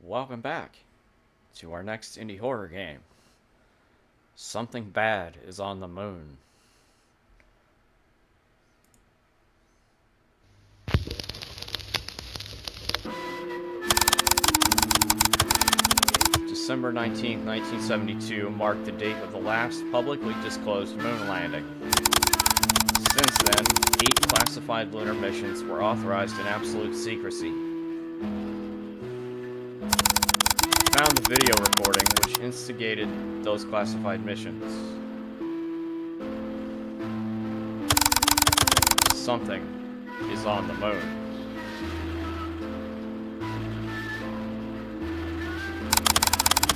welcome back to our next indie horror game. Something Bad is on the Moon. December 19th, 1972 marked the date of the last publicly disclosed moon landing. Since then, 8 classified lunar missions were authorized in absolute secrecy. Found the video recording which instigated those classified missions. Something is on the moon.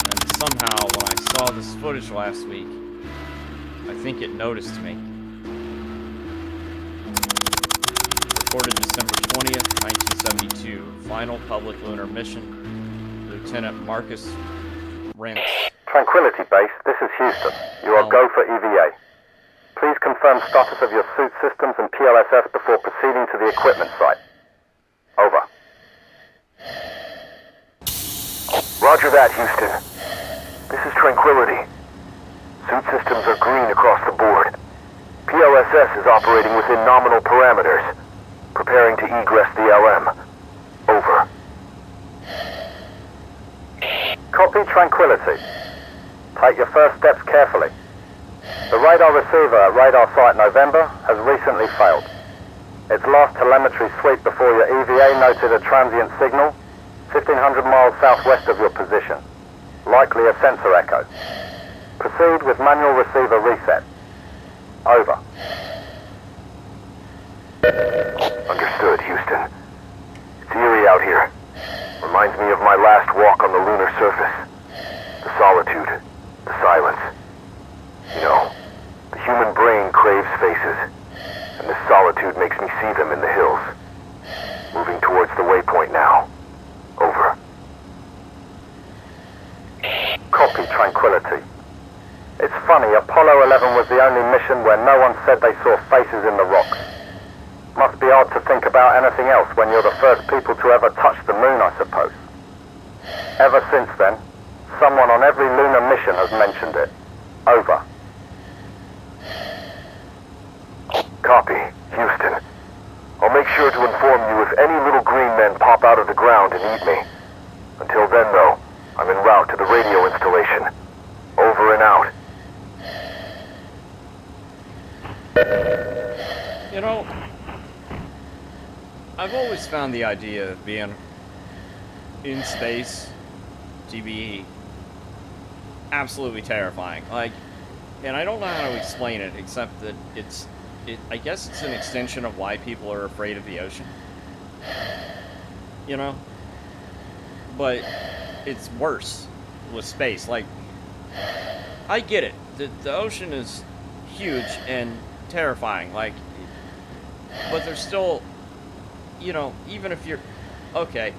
And somehow, when I saw this footage last week, I think it noticed me. Recorded December 20th, 1972. Final public lunar mission. Lieutenant Marcus Rentz. Tranquility Base, this is Houston. You are go for EVA. Please confirm status of your suit systems and PLSS before proceeding to the equipment site. Over. Roger that, Houston. This is Tranquility. Suit systems are green across the board. PLSS is operating within nominal parameters. Preparing to egress the LM. Over. Copy Tranquility. Take your first steps carefully. The radar receiver at Radar Site November has recently failed. Its last telemetry sweep before your EVA noted a transient signal 1,500 miles southwest of your position. Likely a sensor echo. Proceed with manual receiver reset. Over. Understood, Houston. It's eerie out here. Reminds me of my last walk on the lunar surface. The solitude, the silence. You know, the human brain craves faces, and this solitude makes me see them in the hills. Moving towards the waypoint now. Over. Copy Tranquility. It's funny, Apollo 11 was the only mission where no one said they saw faces in the rocks. Must be odd to think about anything else when you're the first people to ever touch the moon, I suppose. Ever since then, someone on every lunar mission has mentioned it. Over. Copy, Houston. I'll make sure to inform you if any little green men pop out of the ground and eat me. Until then, though, I'm en route to the radio installation. Over and out. You know, I've always found the idea of being in space, TBE, absolutely terrifying. And I don't know how to explain it, except that I guess it's an extension of why people are afraid of the ocean. You know? But it's worse with space. I get it. The ocean is huge and terrifying. But there's still, even if you're, okay.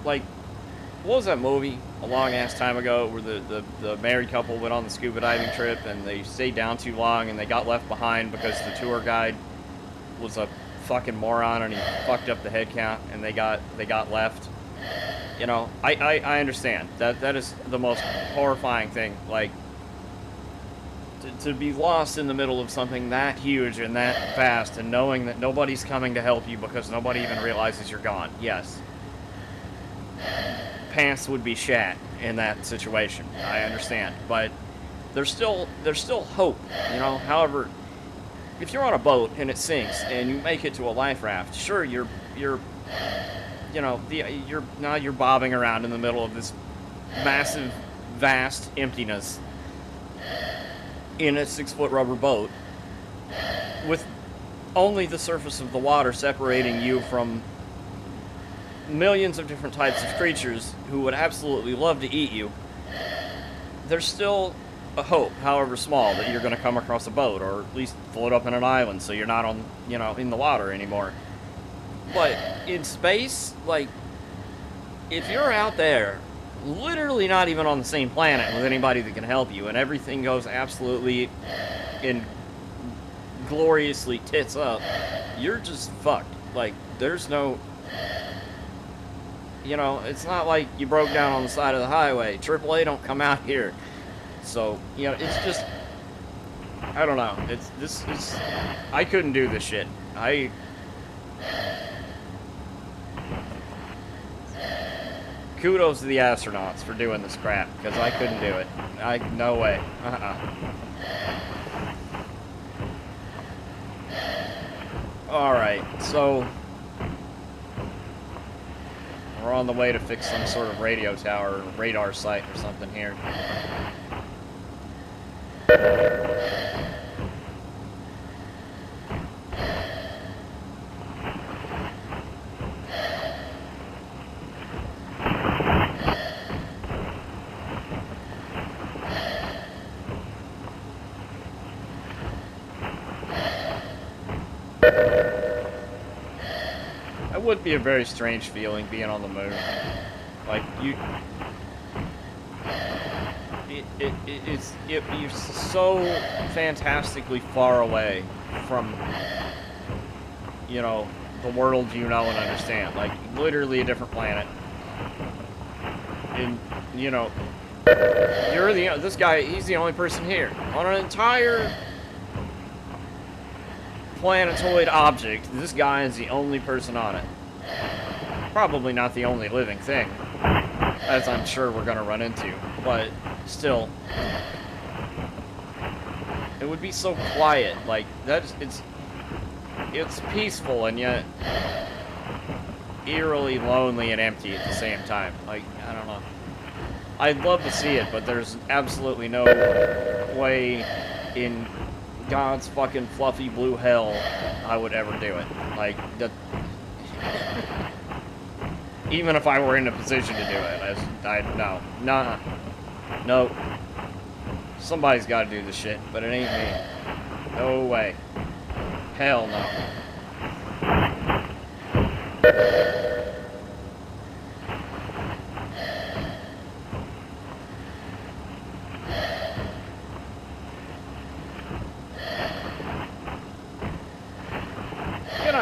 What was that movie a long ass time ago where the married couple went on the scuba diving trip and they stayed down too long and they got left behind because the tour guide was a fucking moron and he fucked up the head count and they got left. I understand that is the most horrifying thing. To be lost in the middle of something that huge and that fast and knowing that nobody's coming to help you because nobody even realizes you're gone. Yes. Pants would be shat in that situation. I understand. But there's still hope, However, if you're on a boat and it sinks and you make it to a life raft, sure, you're bobbing around in the middle of this massive, vast emptiness in a 6-foot rubber boat with only the surface of the water separating you from millions of different types of creatures who would absolutely love to eat you. There's still a hope, however small, that you're going to come across a boat or at least float up in an island so you're not on, in the water anymore. But in space, if you're out there, literally not even on the same planet with anybody that can help you, and everything goes absolutely and gloriously tits up, you're just fucked. There's no... You know, it's not like you broke down on the side of the highway. AAA don't come out here. So, you know, it's just, I don't know. I couldn't do this shit. Kudos to the astronauts for doing this crap, because I couldn't do it. No way. Alright, so we're on the way to fix some sort of radio tower or radar site or something here. It would be a very strange feeling being on the moon. Like, you're so fantastically far away from, you know, the world you know and understand. Like, literally a different planet. And, you know, this guy, he's the only person here. On an entire planetoid object, this guy is the only person on it. Probably not the only living thing, as I'm sure we're gonna run into, but still, it would be so quiet. Like, it's peaceful and yet eerily lonely and empty at the same time. Like, I don't know. I'd love to see it, but there's absolutely no way in God's fucking fluffy blue hell I would ever do it. Like, even if I were in a position to do it, no. Nah. Nope. Somebody's got to do this shit, but it ain't me. No way. Hell no.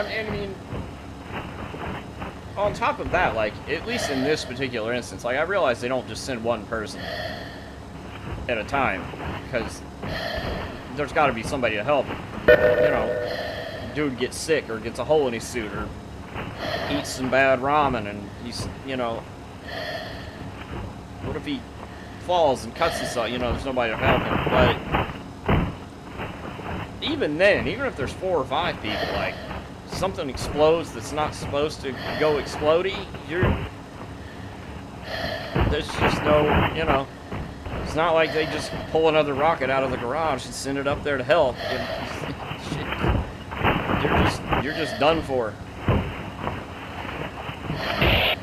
I mean, on top of that, like, at least in this particular instance, like, I realize they don't just send one person at a time, because there's got to be somebody to help. You know, dude gets sick or gets a hole in his suit or eats some bad ramen and he's, you know, what if he falls and cuts himself? You know, there's nobody to help him. But even then, even if there's 4 or 5 people, like, something explodes that's not supposed to go explodey, there's just no, you know, it's not like they just pull another rocket out of the garage and send it up there to help. You're just done for.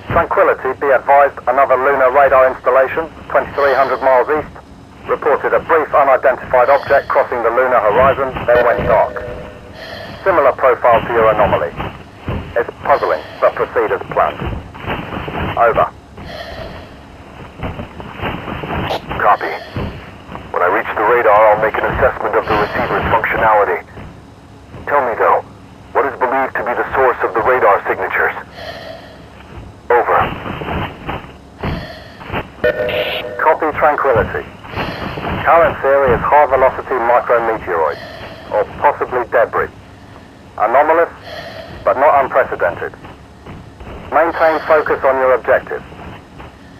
Tranquility, be advised, another lunar radar installation, 2,300 miles east, reported a brief unidentified object crossing the lunar horizon, then went dark. Similar profile to your anomaly. It's puzzling, but proceed as planned. Over. Copy. When I reach the radar, I'll make an assessment of the receiver's functionality. Tell me, though, what is believed to be the source of the radar signatures? Over. Copy Tranquility. Current theory is high-velocity micrometeoroids, or possibly debris. Anomalous, but not unprecedented. Maintain focus on your objective.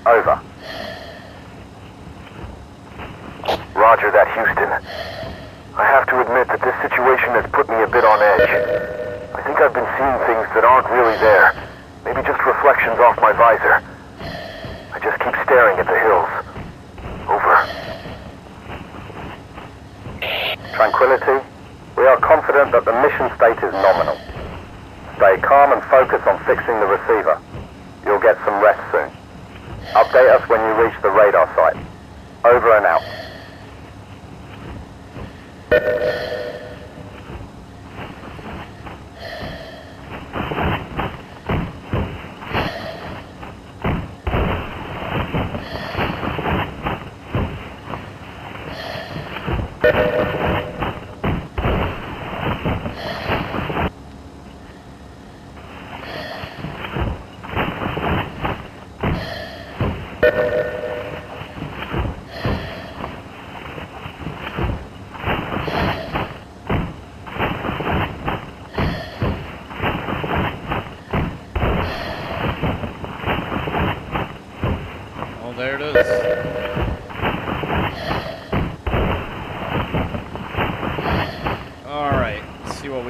Over. Roger that, Houston. I have to admit that this situation has put me a bit on edge. I think I've been seeing things that aren't really there. Maybe just reflections off my visor. I just keep staring at the hills. Over. Tranquility. We are confident that the mission state is nominal. Stay calm and focus on fixing the receiver. You'll get some rest soon. Update us when you reach the radar site. Over and out.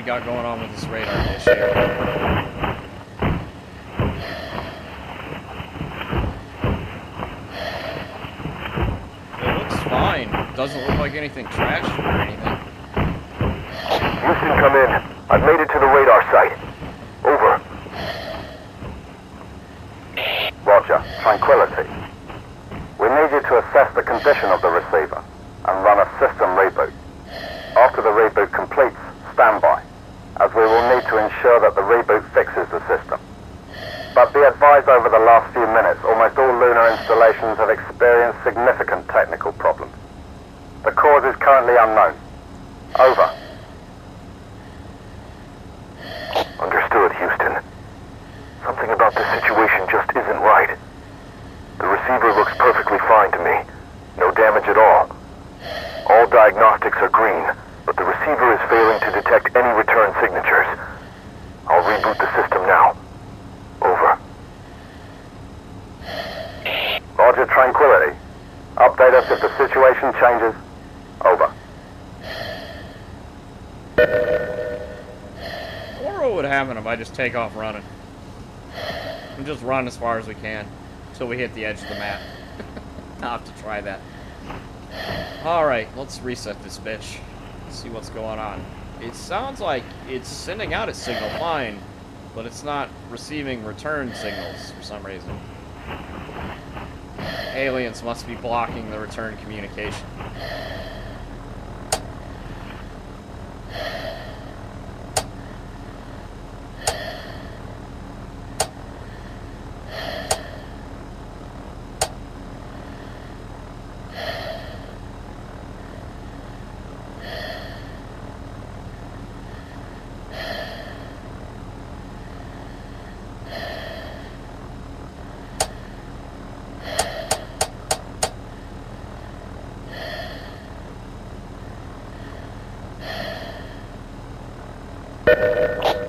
got going on with this radar dish here. It looks fine. Doesn't look like anything trashed or anything. Houston, come in. I've made it to the radar site. Over. Roger. Tranquility. We need you to assess the condition of the receiver and run a system reboot. After the reboot completes, stand by, as we will need to ensure that the reboot fixes the system. But be advised, over the last few minutes, almost all lunar installations have experienced significant technical problems. The cause is currently unknown. Over. Understood, Houston. Something about this situation just isn't right. The receiver looks perfectly fine to me. No damage at all. All diagnostics are green, but the receiver is failing to detect any return signatures. I'll reboot the system now. Over. Roger. Tranquility. Update us if the situation changes. Over. I wonder what would happen if I just take off running. And just run as far as we can until we hit the edge of the map. I'll have to try that. Alright, let's reset this bitch. See what's going on. It sounds like it's sending out its signal fine, but it's not receiving return signals for some reason. Aliens must be blocking the return communication.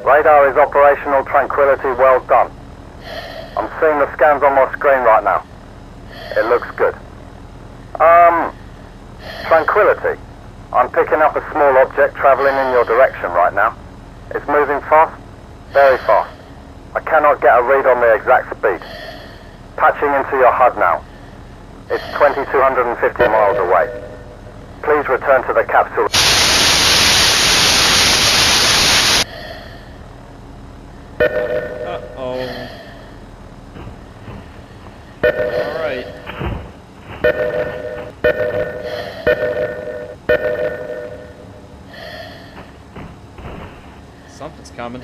Radar is operational. Tranquility. Well done. I'm seeing the scans on my screen right now. It looks good. Tranquility. I'm picking up a small object traveling in your direction right now. It's moving fast, very fast. I cannot get a read on the exact speed. Patching into your HUD now. It's 2,250 miles away. Please return to the capsule. Uh-oh. Alright. Something's coming.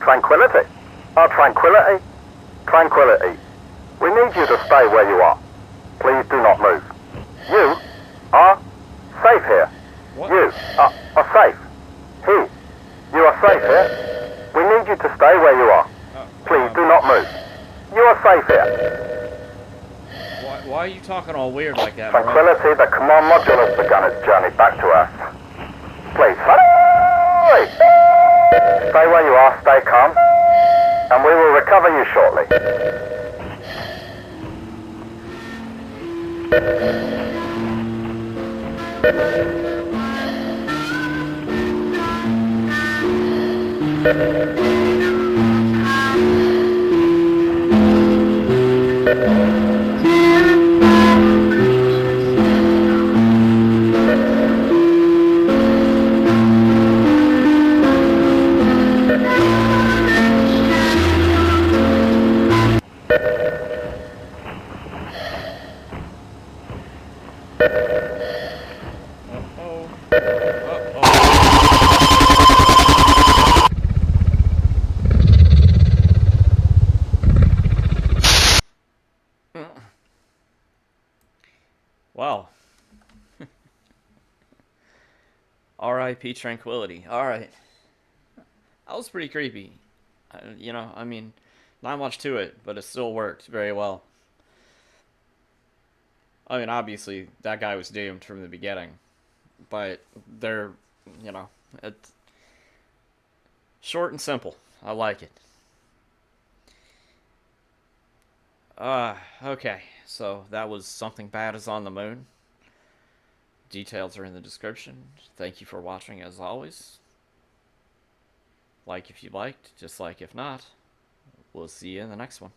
Tranquility. Tranquility. Tranquility. We need you to stay where you are. Please do not move. You are safe here. What? You are safe. You are safe here. We need you to stay where you are. Please do not move. You are safe here. Why are you talking all weird like that, bro? Tranquility, the command module has begun its journey back to Earth. Please, hurry! Stay where you are, stay calm, and we will recover you shortly. Uh-oh. Uh-oh. Wow. R.I.P. Tranquility. Alright. That was pretty creepy. You know, I mean, not much to it, but it still worked very well. I mean, obviously, that guy was doomed from the beginning. But they're, you know, it's short and simple. I like it. Okay. So, that was Something Bad is on the Moon. Details are in the description. Thank you for watching, as always. Like if you liked, dislike if not. We'll see you in the next one.